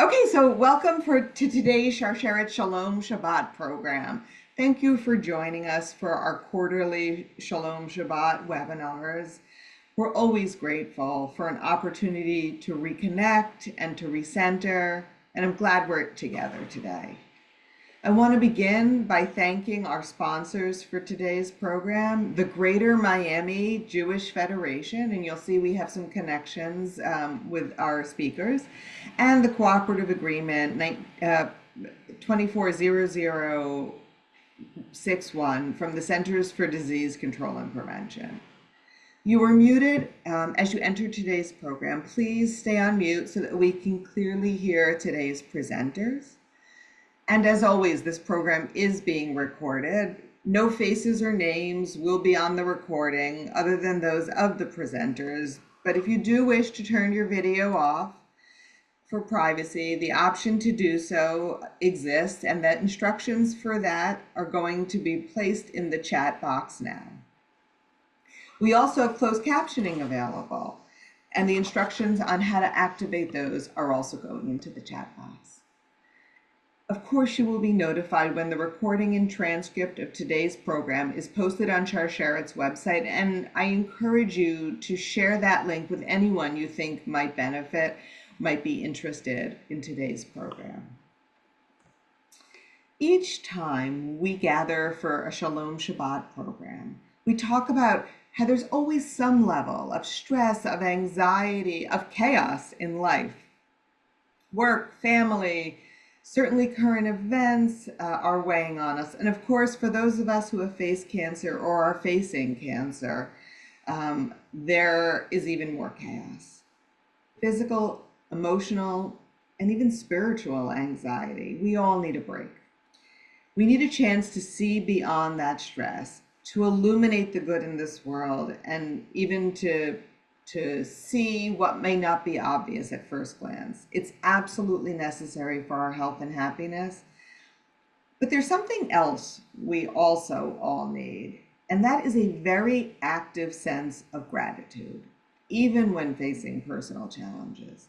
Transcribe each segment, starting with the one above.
Okay, so welcome to today's Sharsheret Shalom Shabbat program. Thank you for joining us for our quarterly Shalom Shabbat webinars. We're always grateful for an opportunity to reconnect and to recenter, and I'm glad we're together today. I want to begin by thanking our sponsors for today's program, the Greater Miami Jewish Federation, and you'll see we have some connections with our speakers, and the Cooperative Agreement 240061 from the Centers for Disease Control and Prevention. You are muted as you enter today's program. Please stay on mute so that we can clearly hear today's presenters. And as always, this program is being recorded. No faces or names will be on the recording other than those of the presenters. But if you do wish to turn your video off for privacy, the option to do so exists, and that instructions for that are going to be placed in the chat box now. We also have closed captioning available, and the instructions on how to activate those are also going into the chat box. Of course, you will be notified when the recording and transcript of today's program is posted on Sharsheret's website, and I encourage you to share that link with anyone you think might benefit, might be interested in today's program. Each time we gather for a Shalom Shabbat program, we talk about how there's always some level of stress, of anxiety, of chaos in life. Work, family, certainly current events are weighing on us. And of course, for those of us who have faced cancer or are facing cancer, there is even more chaos. Physical, emotional, and even spiritual anxiety. We all need a break. We need a chance to see beyond that stress, to illuminate the good in this world, and even to see what may not be obvious at first glance. It's absolutely necessary for our health and happiness. But there's something else we also all need, and that is a very active sense of gratitude, even when facing personal challenges.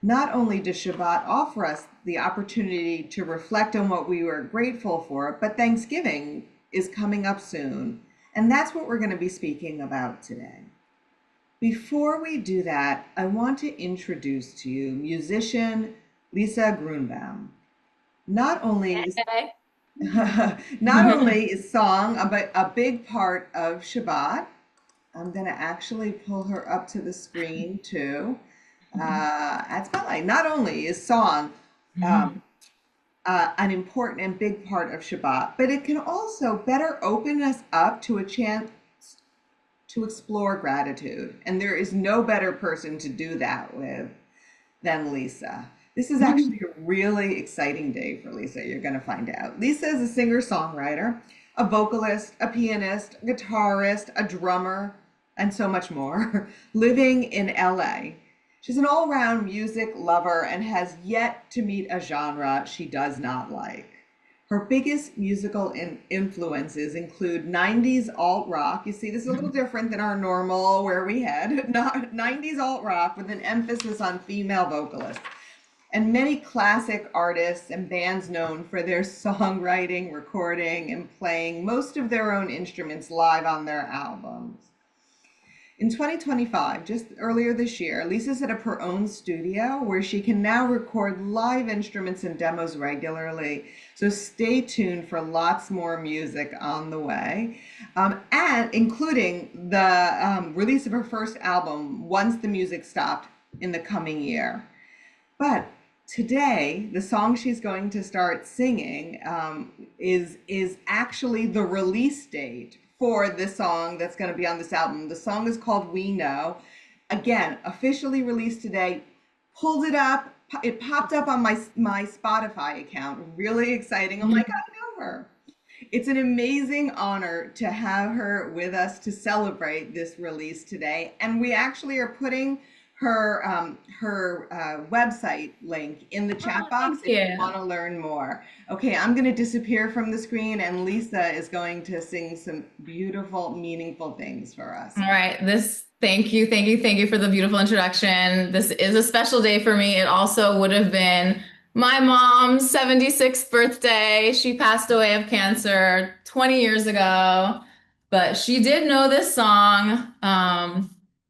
Not only does Shabbat offer us the opportunity to reflect on what we were grateful for, but Thanksgiving is coming up soon, and that's what we're going to be speaking about today. Before we do that, I want to introduce to you musician Lisa Grunbaum. Not only is song a big part of Shabbat. I'm going to actually pull her up to the screen too. At Spotlight. Not only is song an important and big part of Shabbat, but it can also better open us up to a chance to explore gratitude. And there is no better person to do that with than Lisa. This is actually a really exciting day for Lisa, you're going to find out. Lisa is a singer-songwriter, a vocalist, a pianist, a guitarist, a drummer, and so much more, living in LA. She's an all-around music lover and has yet to meet a genre she does not like. Her biggest musical influences include 90s alt-rock. You see, this is a little different than our normal where we had 90s alt-rock with an emphasis on female vocalists, and many classic artists and bands known for their songwriting, recording, and playing most of their own instruments live on their albums. In 2025, just earlier this year, Lisa set up her own studio where she can now record live instruments and demos regularly. So stay tuned for lots more music on the way, and including the release of her first album, Once the Music Stopped, in the coming year. But today, the song she's going to start singing is actually the release date for this song that's going to be on this album. The song is called We Know. Again, officially released today. Pulled it up. It popped up on my Spotify account. Really exciting. I'm like, I know her. It's an amazing honor to have her with us to celebrate this release today. And we actually are putting her website link in the chat box Thank if you you. want to learn more. Okay, I'm going to disappear from the screen, and Lisa is going to sing some beautiful, meaningful things for us. All right. Thank you, thank you, thank you for the beautiful introduction. This is a special day for me. It also would have been my mom's 76th birthday. She passed away of cancer 20 years ago, but she did know this song.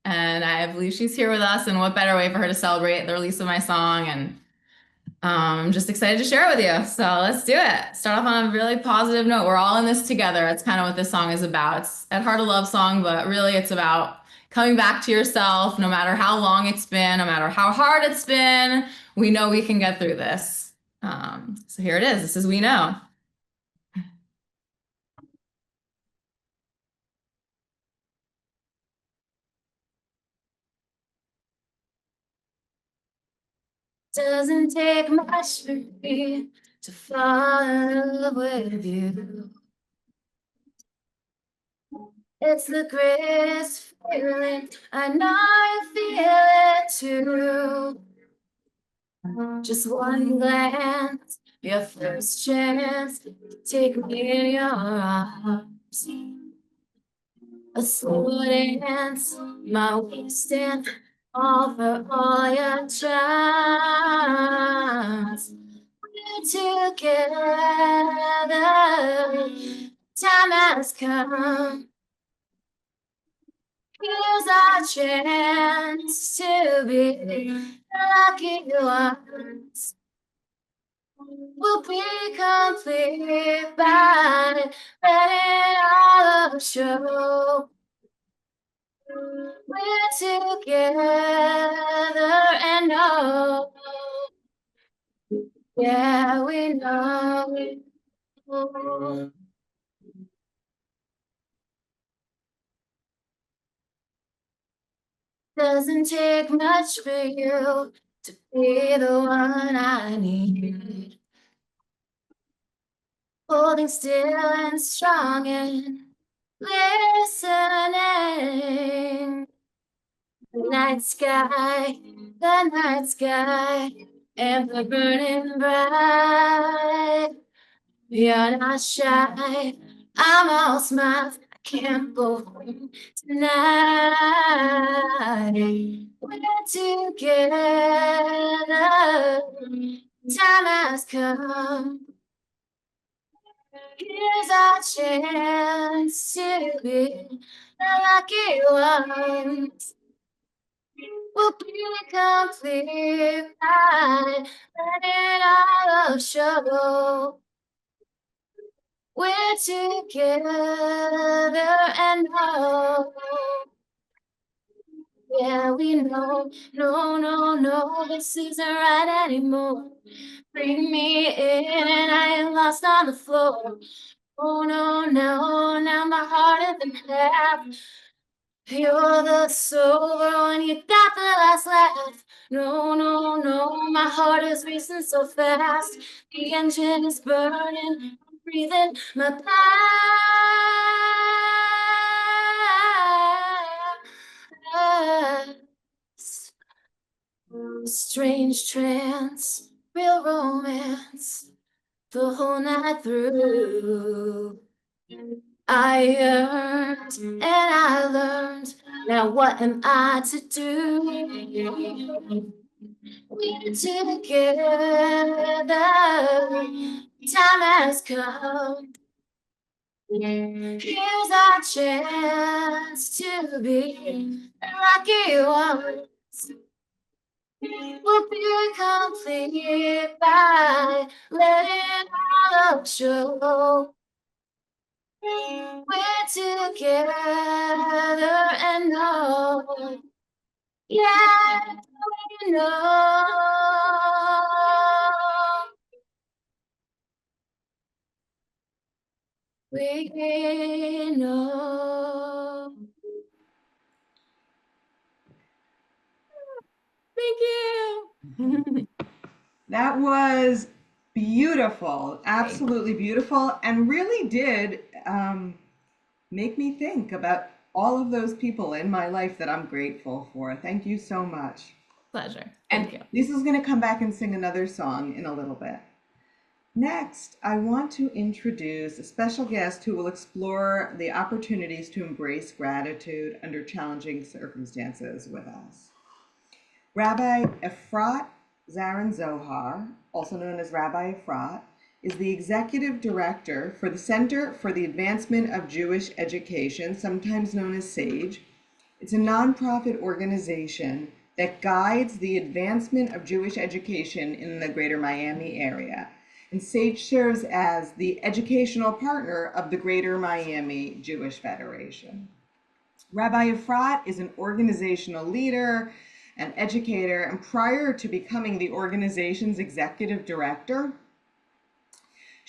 And I believe she's here with us. And what better way for her to celebrate the release of my song? And I'm just excited to share it with you. So let's do it. Start off on a really positive note. We're all in this together. That's kind of what this song is about. It's at heart a love song, but really it's about coming back to yourself, no matter how long it's been, no matter how hard it's been. We know we can get through this. So here it is. This is We Know. Doesn't take much for me to fall in love with you. It's the greatest feeling. I know you feel it too. Just one glance, your first chance, take me in your arms. A slow dance, my waistband, all for all your charms. We're together, time has come. Here's our chance to be the lucky ones. We'll be complete by letting all of show. We're together and know. Yeah, we know. Doesn't take much for you to be the one I need. Holding still and strong and listening. The night sky, ever burning bright. You're not shy, I'm all smiles. I can't go home tonight. We're together, time has come. Here's our chance to be the lucky ones. We'll be complete by letting all of show. We're together and know. Yeah, we know. No, this isn't right anymore. Bring me in, I am lost on the floor. Oh no, now my heart is in half. You're the sober one, you got the last laugh. No, my heart is racing so fast. The engine is burning, I'm breathing my last. Strange trance, real romance, the whole night through. I yearned and I learned. Now what am I to do? We're together. Time has come. Here's our chance to be the lucky ones. We'll be complete by letting all of show. We're together and know. Yeah, we know. We know. Thank you. That was beautiful, absolutely beautiful, and really did make me think about all of those people in my life that I'm grateful for. Thank you so much. Pleasure. And Thank you. Lisa's going to come back and sing another song in a little bit. Next, I want to introduce a special guest who will explore the opportunities to embrace gratitude under challenging circumstances with us. Rabbi Efrat Zarren-Zohar, also known as Rabbi Efrat, is the executive director for the Center for the Advancement of Jewish Education, sometimes known as CAJE. It's a nonprofit organization that guides the advancement of Jewish education in the greater Miami area. And CAJE serves as the educational partner of the Greater Miami Jewish Federation. Rabbi Efrat is an organizational leader, an educator, and prior to becoming the organization's executive director,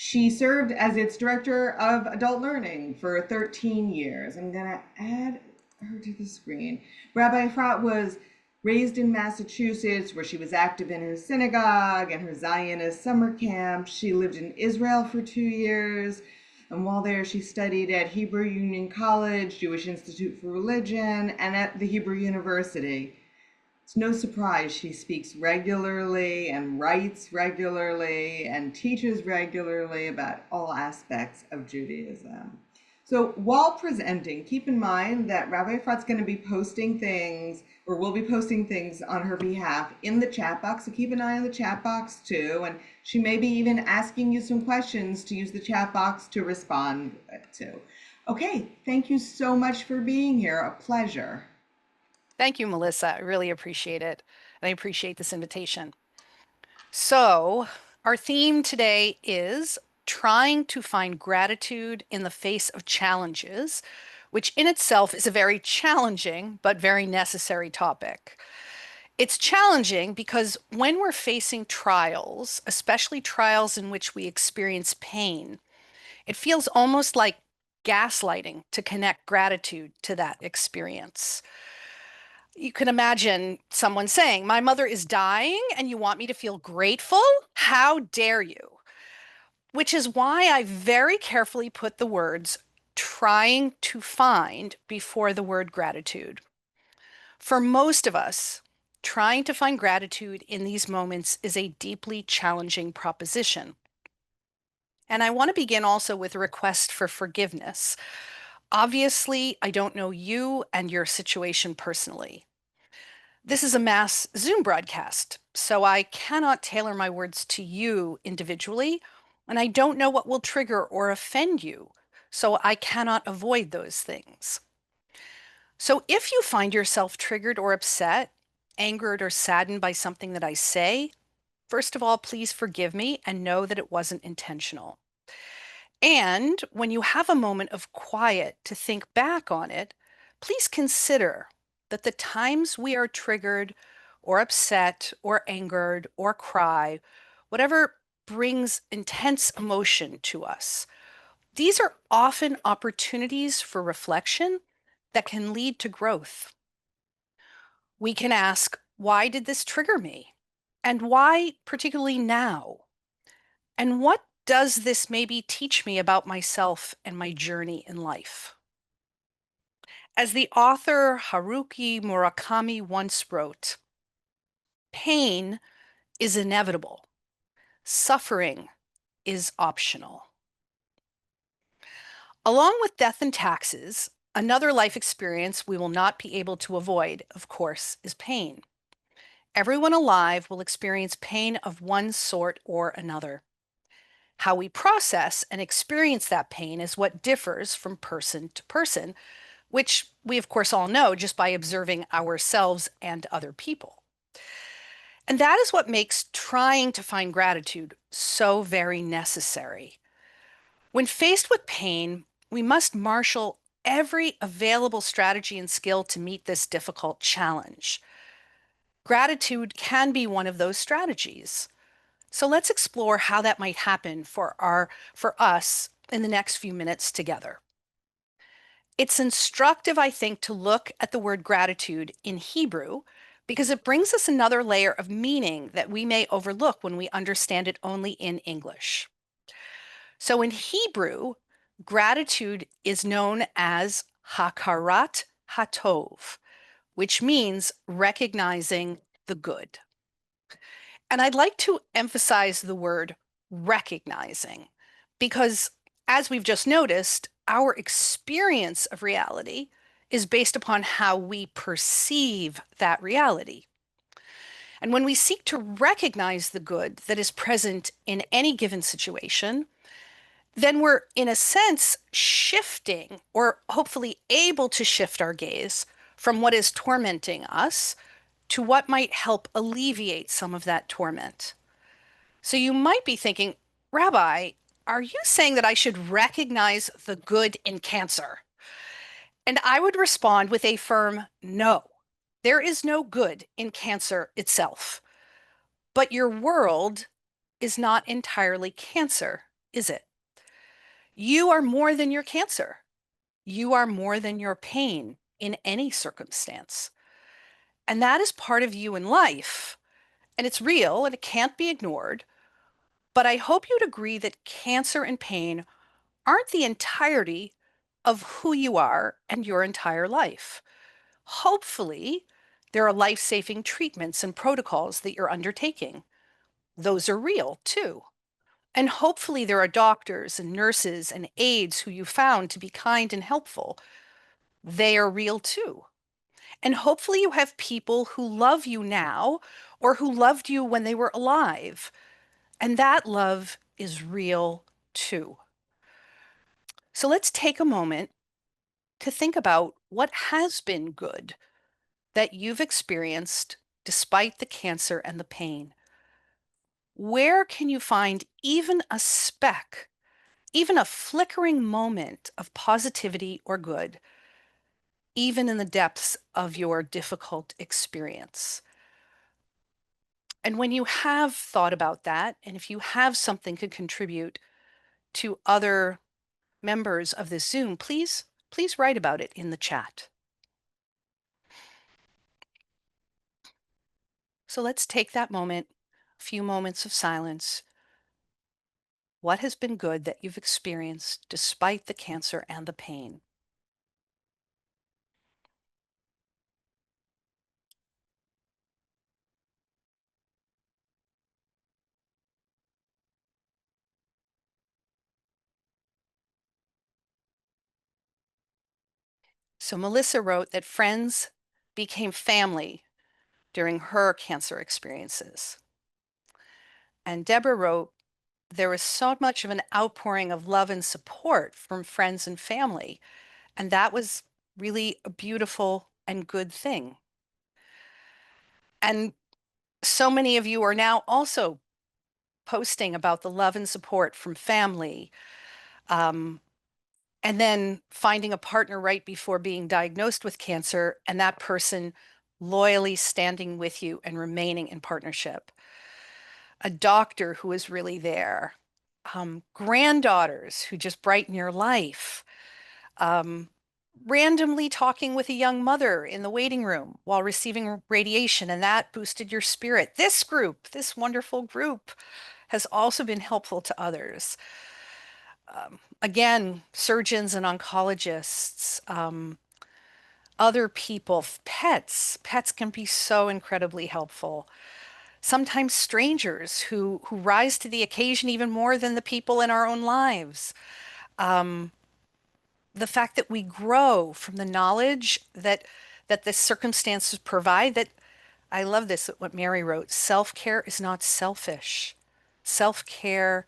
she served as its director of adult learning for 13 years. I'm going to add her to the screen. Rabbi Efrat was raised in Massachusetts, where she was active in her synagogue and her Zionist summer camp. She lived in Israel for 2 years. And while there, she studied at Hebrew Union College, Jewish Institute for Religion, and at the Hebrew University. It's no surprise she speaks regularly and writes regularly and teaches regularly about all aspects of Judaism. So while presenting, keep in mind that Rabbi Efrat's going to be posting things, or will be posting things on her behalf in the chat box. So keep an eye on the chat box too. And she may be even asking you some questions to use the chat box to respond to. Okay, thank you so much for being here. A pleasure. Thank you, Melissa. I really appreciate it. And I appreciate this invitation. So, our theme today is trying to find gratitude in the face of challenges, which in itself is a very challenging but very necessary topic. It's challenging because when we're facing trials, especially trials in which we experience pain, it feels almost like gaslighting to connect gratitude to that experience. You can imagine someone saying, "My mother is dying and you want me to feel grateful? How dare you?" Which is why I very carefully put the words trying to find before the word gratitude. For most of us, trying to find gratitude in these moments is a deeply challenging proposition. And I want to begin also with a request for forgiveness. Obviously, I don't know you and your situation personally. This is a mass Zoom broadcast, so I cannot tailor my words to you individually, and I don't know what will trigger or offend you, so I cannot avoid those things. So if you find yourself triggered or upset, angered or saddened by something that I say, first of all, please forgive me and know that it wasn't intentional. And when you have a moment of quiet to think back on it, please consider that the times we are triggered or upset or angered or cry, whatever brings intense emotion to us, these are often opportunities for reflection that can lead to growth. We can ask, why did this trigger me? And why particularly now? And what does this maybe teach me about myself and my journey in life? As the author Haruki Murakami once wrote, pain is inevitable. Suffering is optional. Along with death and taxes, another life experience we will not be able to avoid, of course, is pain. Everyone alive will experience pain of one sort or another. How we process and experience that pain is what differs from person to person, which we, of course, all know just by observing ourselves and other people. And that is what makes trying to find gratitude so very necessary. When faced with pain, we must marshal every available strategy and skill to meet this difficult challenge. Gratitude can be one of those strategies. So let's explore how that might happen for us in the next few minutes together. It's instructive, I think, to look at the word gratitude in Hebrew because it brings us another layer of meaning that we may overlook when we understand it only in English. So in Hebrew, gratitude is known as hakarat hatov, which means recognizing the good. And I'd like to emphasize the word recognizing because, as we've just noticed, our experience of reality is based upon how we perceive that reality. And when we seek to recognize the good that is present in any given situation, then we're, in a sense, shifting or hopefully able to shift our gaze from what is tormenting us to what might help alleviate some of that torment. So you might be thinking, Rabbi, are you saying that I should recognize the good in cancer? And I would respond with a firm no. There is no good in cancer itself. But your world is not entirely cancer, is it? You are more than your cancer. You are more than your pain in any circumstance. And that is part of you in life. And it's real and it can't be ignored. But I hope you'd agree that cancer and pain aren't the entirety of who you are and your entire life. Hopefully, there are life-saving treatments and protocols that you're undertaking. Those are real too. And hopefully, there are doctors and nurses and aides who you found to be kind and helpful. They are real too. And hopefully, you have people who love you now or who loved you when they were alive. And that love is real too. So let's take a moment to think about what has been good that you've experienced despite the cancer and the pain. Where can you find even a speck, even a flickering moment of positivity or good, even in the depths of your difficult experience? And when you have thought about that, and if you have something to contribute to other members of this Zoom, please write about it in the chat. So let's take that moment, a few moments of silence. What has been good that you've experienced despite the cancer and the pain? So Melissa wrote that friends became family during her cancer experiences. And Deborah wrote, there was so much of an outpouring of love and support from friends and family. And that was really a beautiful and good thing. And so many of you are now also posting about the love and support from family, and then finding a partner right before being diagnosed with cancer, and that person loyally standing with you and remaining in partnership. A doctor who is really there, granddaughters who just brighten your life, randomly talking with a young mother in the waiting room while receiving radiation, and that boosted your spirit. This group, this wonderful group, has also been helpful to others. Again, surgeons and oncologists, other people, pets. Pets can be so incredibly helpful. Sometimes strangers who rise to the occasion even more than the people in our own lives. The fact that we grow from the knowledge that the circumstances provide, that I love this, what Mary wrote, self-care is not selfish. Self-care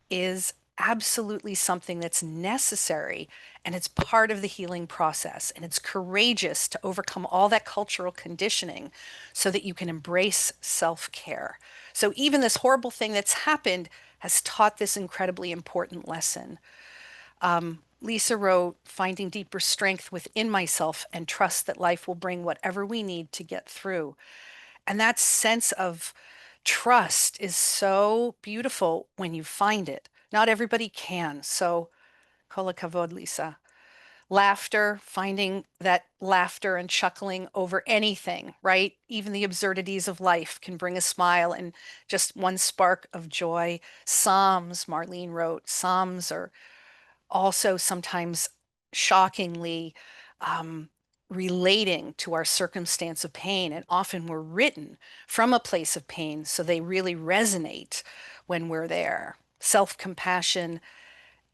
is absolutely something that's necessary, and it's part of the healing process, and it's courageous to overcome all that cultural conditioning so that you can embrace self-care. So even this horrible thing that's happened has taught this incredibly important lesson. Lisa wrote, finding deeper strength within myself and trust that life will bring whatever we need to get through. And that sense of trust is so beautiful when you find it. Not everybody can. So, kol hakavod, Lisa. Laughter, finding that laughter and chuckling over anything, right? Even the absurdities of life can bring a smile and just one spark of joy. Psalms, Marlene wrote, Psalms are also sometimes shockingly relating to our circumstance of pain, and often were written from a place of pain, so they really resonate when we're there. Self-compassion,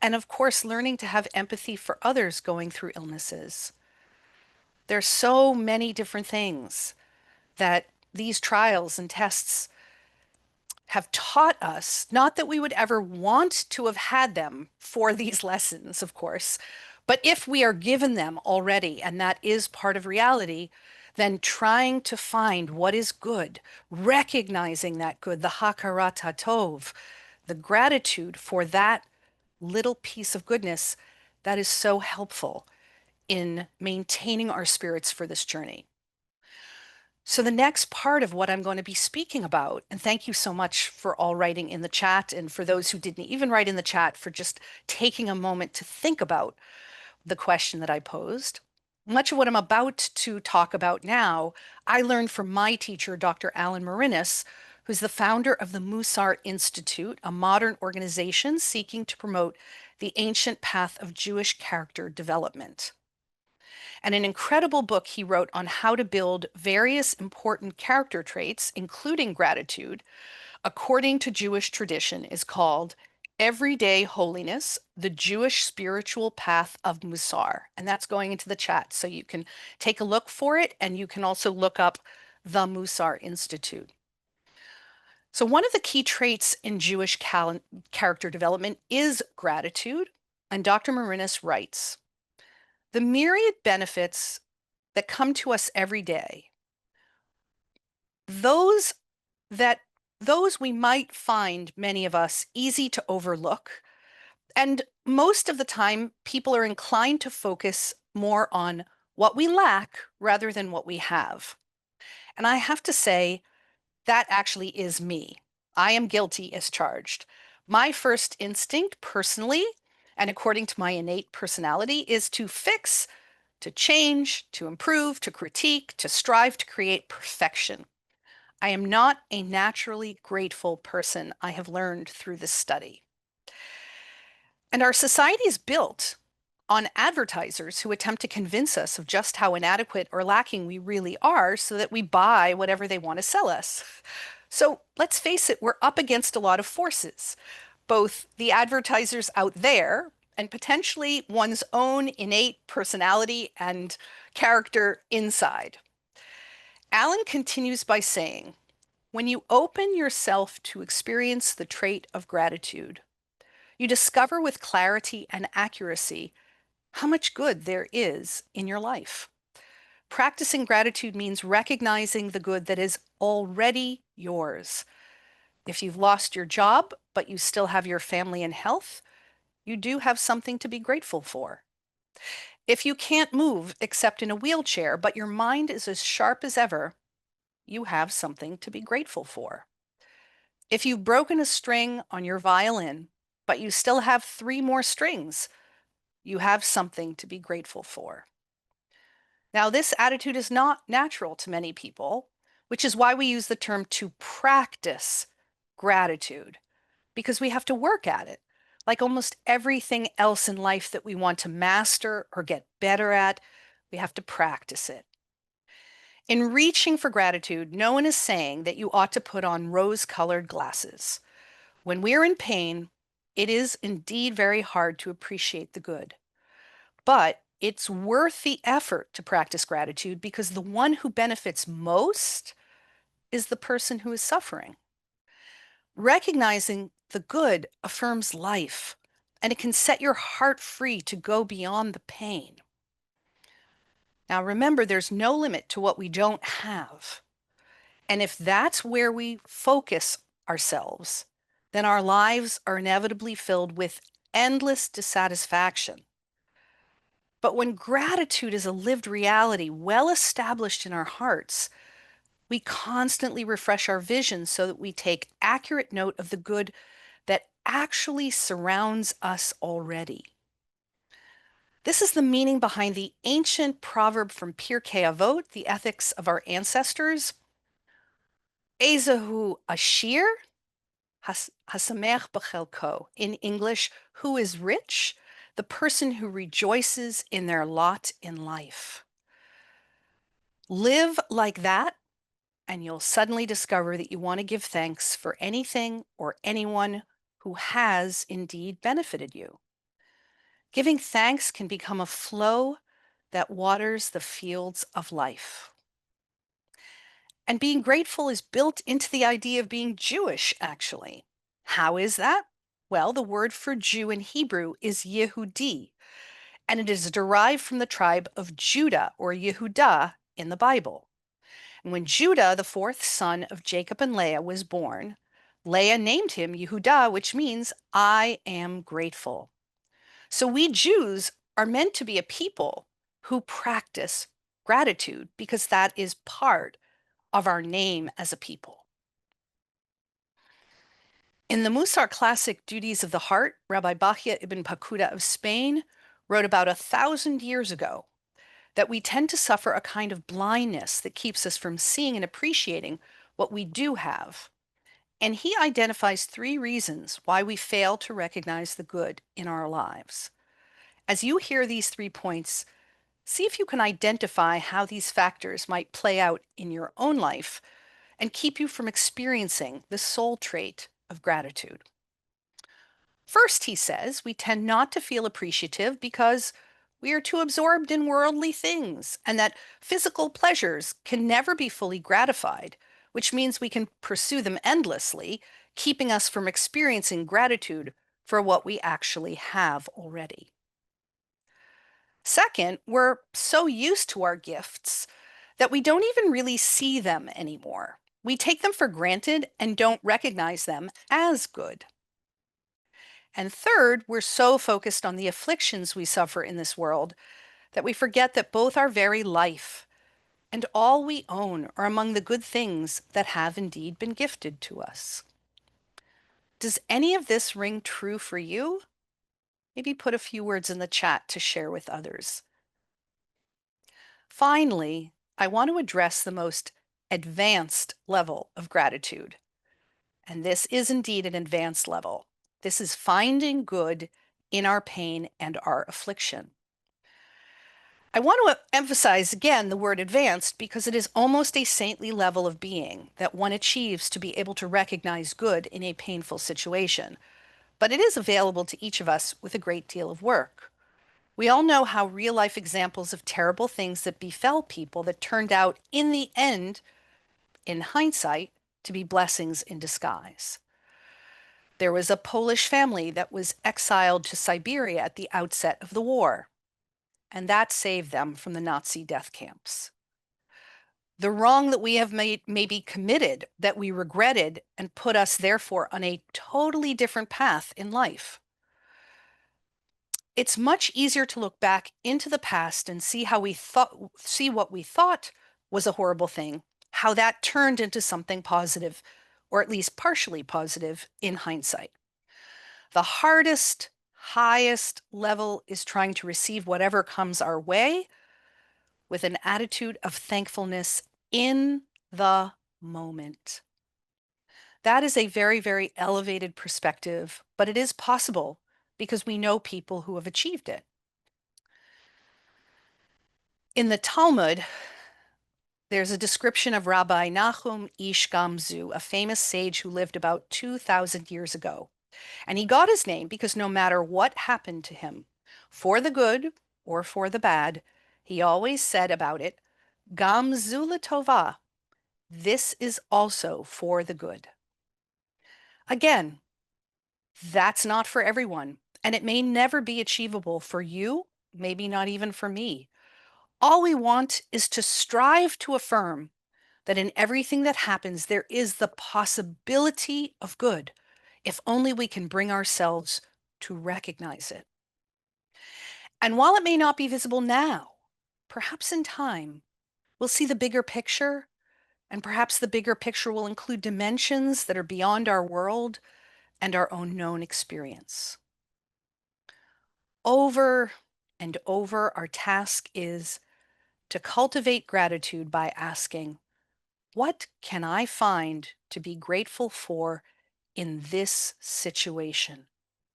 and of course, learning to have empathy for others going through illnesses. There's so many different things that these trials and tests have taught us, not that we would ever want to have had them for these lessons, of course, but if we are given them already, and that is part of reality, then trying to find what is good, recognizing that good, the hakarat hatov, the gratitude for that little piece of goodness, that is so helpful in maintaining our spirits for this journey. So the next part of what I'm going to be speaking about, and thank you so much for all writing in the chat, and for those who didn't even write in the chat, for just taking a moment to think about the question that I posed. Much of what I'm about to talk about now, I learned from my teacher, Dr. Alan Marinis, who's the founder of the Musar Institute, a modern organization seeking to promote the ancient path of Jewish character development, and an incredible book he wrote on how to build various important character traits, including gratitude, according to Jewish tradition, is called Everyday Holiness, the Jewish Spiritual Path of Musar. And that's going into the chat, so you can take a look for it, and you can also look up the Musar Institute. So one of the key traits in Jewish character development is gratitude. And Dr. Marinis writes, the myriad benefits that come to us every day, those we might find, many of us, easy to overlook. And most of the time, people are inclined to focus more on what we lack rather than what we have. And I have to say, that actually is me. I am guilty as charged. My first instinct, personally, and according to my innate personality, is to fix, to change, to improve, to critique, to strive to create perfection. I am not a naturally grateful person, I have learned through this study. And our society is built on advertisers who attempt to convince us of just how inadequate or lacking we really are, so that we buy whatever they want to sell us. So let's face it, we're up against a lot of forces, both the advertisers out there and potentially one's own innate personality and character inside. Alan continues by saying, when you open yourself to experience the trait of gratitude, you discover with clarity and accuracy how much good there is in your life. Practicing gratitude means recognizing the good that is already yours. If you've lost your job, but you still have your family and health, you do have something to be grateful for. If you can't move except in a wheelchair, but your mind is as sharp as ever, you have something to be grateful for. If you've broken a string on your violin, but you still have 3 more strings, you have something to be grateful for. Now, this attitude is not natural to many people, which is why we use the term to practice gratitude, because we have to work at it. Like almost everything else in life that we want to master or get better at, we have to practice it. In reaching for gratitude, no one is saying that you ought to put on rose-colored glasses. When we are in pain, it is indeed very hard to appreciate the good. But it's worth the effort to practice gratitude, because the one who benefits most is the person who is suffering. Recognizing the good affirms life, and it can set your heart free to go beyond the pain. Now, remember, there's no limit to what we don't have. And if that's where we focus ourselves, then our lives are inevitably filled with endless dissatisfaction. But when gratitude is a lived reality, well established in our hearts, we constantly refresh our vision so that we take accurate note of the good that actually surrounds us already. This is the meaning behind the ancient proverb from Pirkei Avot, the ethics of our ancestors. Ezehu ashir hasamech b'chelko. In English, who is rich? the person who rejoices in their lot in life. Live like that, and you'll suddenly discover that you want to give thanks for anything or anyone who has indeed benefited you. Giving thanks can become a flow that waters the fields of life. And being grateful is built into the idea of being Jewish, actually. How is that? Well, the word for Jew in Hebrew is Yehudi, and it is derived from the tribe of Judah or Yehudah in the Bible. And when Judah, the fourth son of Jacob and Leah, was born, Leah named him Yehudah, which means I am grateful. So we Jews are meant to be a people who practice gratitude because that is part of our name as a people. In the Musar classic Duties of the Heart, Rabbi Bahya ibn Pakuda of Spain wrote about 1,000 years ago that we tend to suffer a kind of blindness that keeps us from seeing and appreciating what we do have. And he identifies 3 reasons why we fail to recognize the good in our lives. As you hear these 3 points, see if you can identify how these factors might play out in your own life and keep you from experiencing the soul trait of gratitude. First, he says, we tend not to feel appreciative because we are too absorbed in worldly things, and that physical pleasures can never be fully gratified, which means we can pursue them endlessly, keeping us from experiencing gratitude for what we actually have already. Second, we're so used to our gifts that we don't even really see them anymore. We take them for granted and don't recognize them as good. And third, we're so focused on the afflictions we suffer in this world that we forget that both our very life and all we own are among the good things that have indeed been gifted to us. Does any of this ring true for you? Maybe put a few words in the chat to share with others. Finally, I want to address the most advanced level of gratitude. And this is indeed an advanced level. This is finding good in our pain and our affliction. I want to emphasize again the word advanced because it is almost a saintly level of being that one achieves to be able to recognize good in a painful situation. But it is available to each of us with a great deal of work. We all know how real life examples of terrible things that befell people that turned out in the end, in hindsight, to be blessings in disguise. There was a Polish family that was exiled to Siberia at the outset of the war, and that saved them from the Nazi death camps. The wrong that we have maybe committed that we regretted and put us therefore on a totally different path in life. It's much easier to look back into the past and see what we thought was a horrible thing, how that turned into something positive, or at least partially positive in hindsight. The hardest, highest level is trying to receive whatever comes our way with an attitude of thankfulness in the moment. That is a very, very elevated perspective, but it is possible because we know people who have achieved it. In the Talmud, there's a description of Rabbi Nachum Ish Gamzu, a famous sage who lived about 2,000 years ago. And he got his name because no matter what happened to him, for the good or for the bad, he always said about it, Gamzu l'tova, this is also for the good. Again, that's not for everyone, and it may never be achievable for you, maybe not even for me. All we want is to strive to affirm that in everything that happens, there is the possibility of good, if only we can bring ourselves to recognize it. And while it may not be visible now, perhaps in time, we'll see the bigger picture, and perhaps the bigger picture will include dimensions that are beyond our world and our own known experience. Over and over, our task is to cultivate gratitude by asking, what can I find to be grateful for in this situation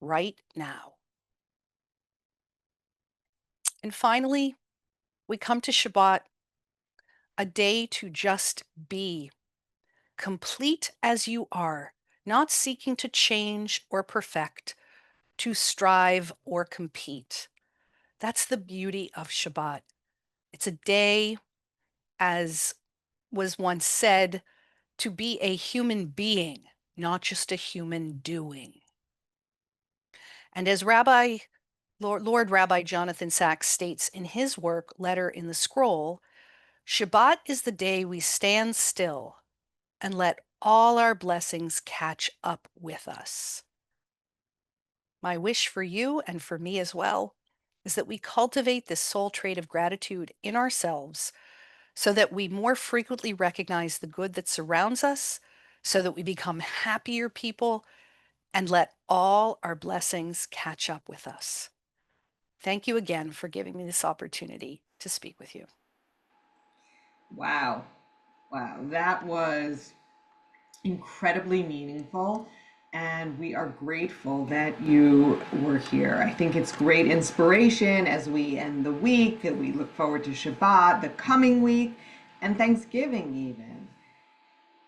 right now? And finally, we come to Shabbat, a day to just be, complete as you are, not seeking to change or perfect, to strive or compete. That's the beauty of Shabbat. It's a day, as was once said, to be a human being, not just a human doing. And as Lord Rabbi Jonathan Sacks states in his work, Letter in the Scroll, Shabbat is the day we stand still and let all our blessings catch up with us. My wish for you and for me as well is that we cultivate this soul trait of gratitude in ourselves so that we more frequently recognize the good that surrounds us, so that we become happier people and let all our blessings catch up with us. Thank you again for giving me this opportunity to speak with you. Wow. Wow. That was incredibly meaningful. And we are grateful that you were here. I think it's great inspiration as we end the week, that we look forward to Shabbat, the coming week, and Thanksgiving even.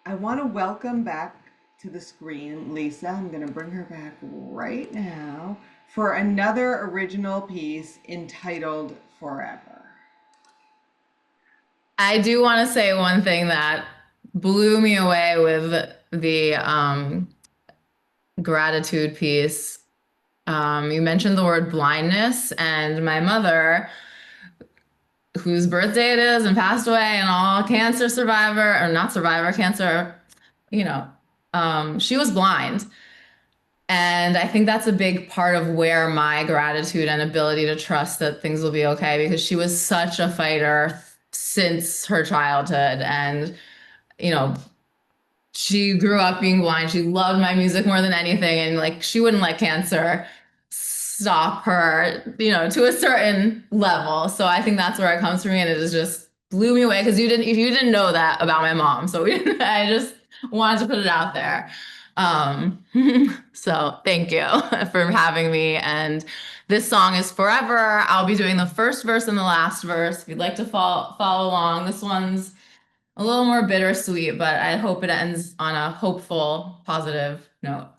I want to welcome back to the screen Lisa. I'm going to bring her back right now for another original piece entitled Forever. I do want to say one thing that blew me away with the gratitude piece. You mentioned the word blindness, and my mother, whose birthday it is and passed away, and all cancer survivor, or not survivor, cancer, she was blind. And I think that's a big part of where my gratitude and ability to trust that things will be okay, because she was such a fighter since her childhood. And, you know, she grew up being blind. She loved my music more than anything. And like, she wouldn't let cancer stop her, to a certain level. So I think that's where it comes from me. And it just blew me away because if you didn't know that about my mom. So I just wanted to put it out there. So thank you for having me. And this song is Forever. I'll be doing the first verse and the last verse. If you'd like to follow along, this one's a little more bittersweet, but I hope it ends on a hopeful, positive note.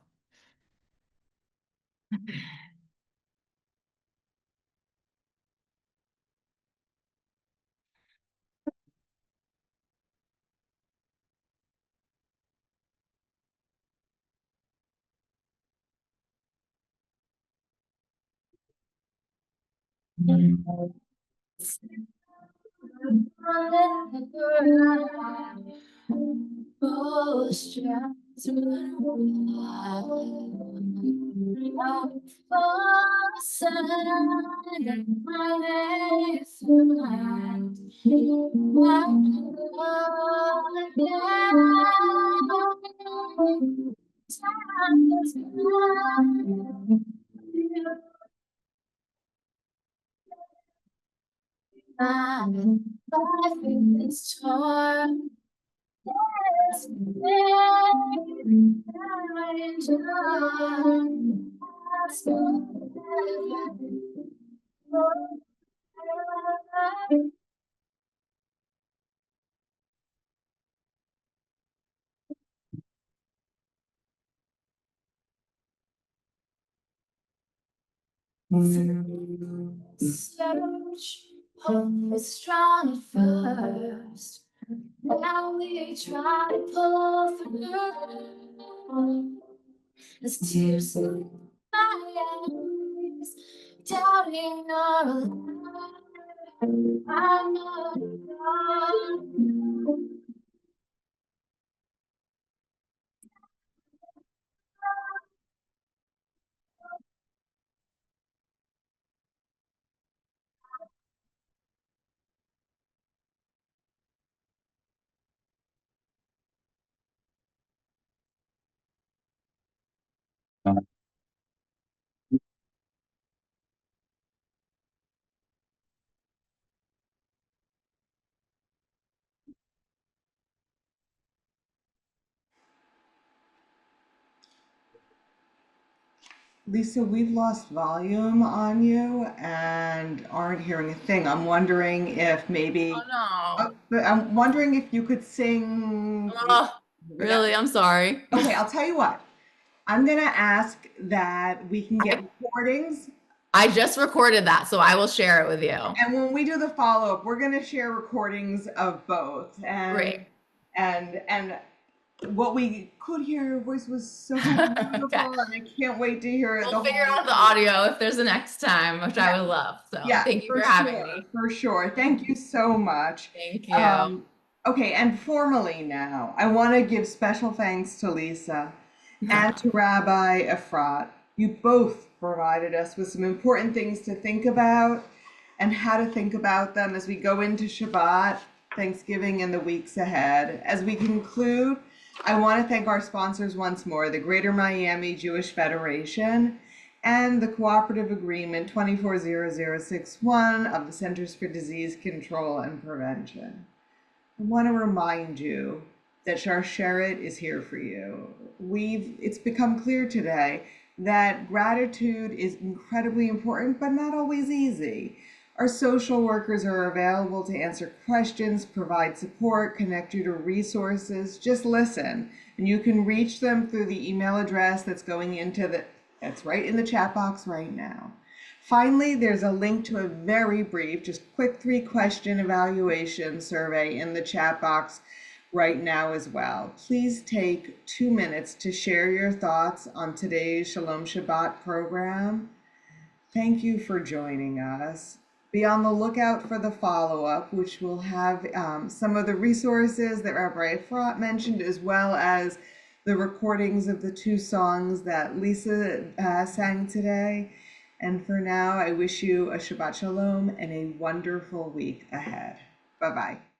Search, hope is strong at first. Now we try to pull through. As tears in my eyes, doubting our alive. I know God. Lisa, we've lost volume on you and aren't hearing a thing. I'm wondering if maybe, Oh but I'm wondering if you could sing no. Oh, without. really? I'm sorry. Okay, I'll tell you what. I'm gonna ask that we can get I, recordings, I just recorded that, so I will share it with you. and when we do the follow-up, we're gonna share recordings of both. Great. And what we could hear, your voice was so Okay. beautiful, and I can't wait to hear it We'll the figure whole out the time. audio if there's a next time, which I Yeah, would love. So yeah, thank you for for having sure, me. for sure. Thank you so much. Thank you. Um, okay, and formally now, I want to give special thanks to Lisa and to Rabbi Efrat. You both provided us with some important things to think about and how to think about them as we go into Shabbat, Thanksgiving, and the weeks ahead. As we conclude, I want to thank our sponsors once more, the Greater Miami Jewish Federation and the Cooperative Agreement 240061 of the Centers for Disease Control and Prevention. I want to remind you that Sharsheret is here for you. It's become clear today that gratitude is incredibly important, but not always easy. Our social workers are available to answer questions, provide support, connect you to resources. Just listen, and you can reach them through the email address that's right in the chat box right now. Finally, there's a link to a very brief, just quick 3-question evaluation survey in the chat box right now as well. Please take 2 minutes to share your thoughts on today's Shalom Shabbat program. Thank you for joining us. Be on the lookout for the follow-up, which will have some of the resources that Rabbi Efrat mentioned, as well as the recordings of the 2 songs that Lisa sang today. And for now, I wish you a Shabbat Shalom and a wonderful week ahead. Bye-bye.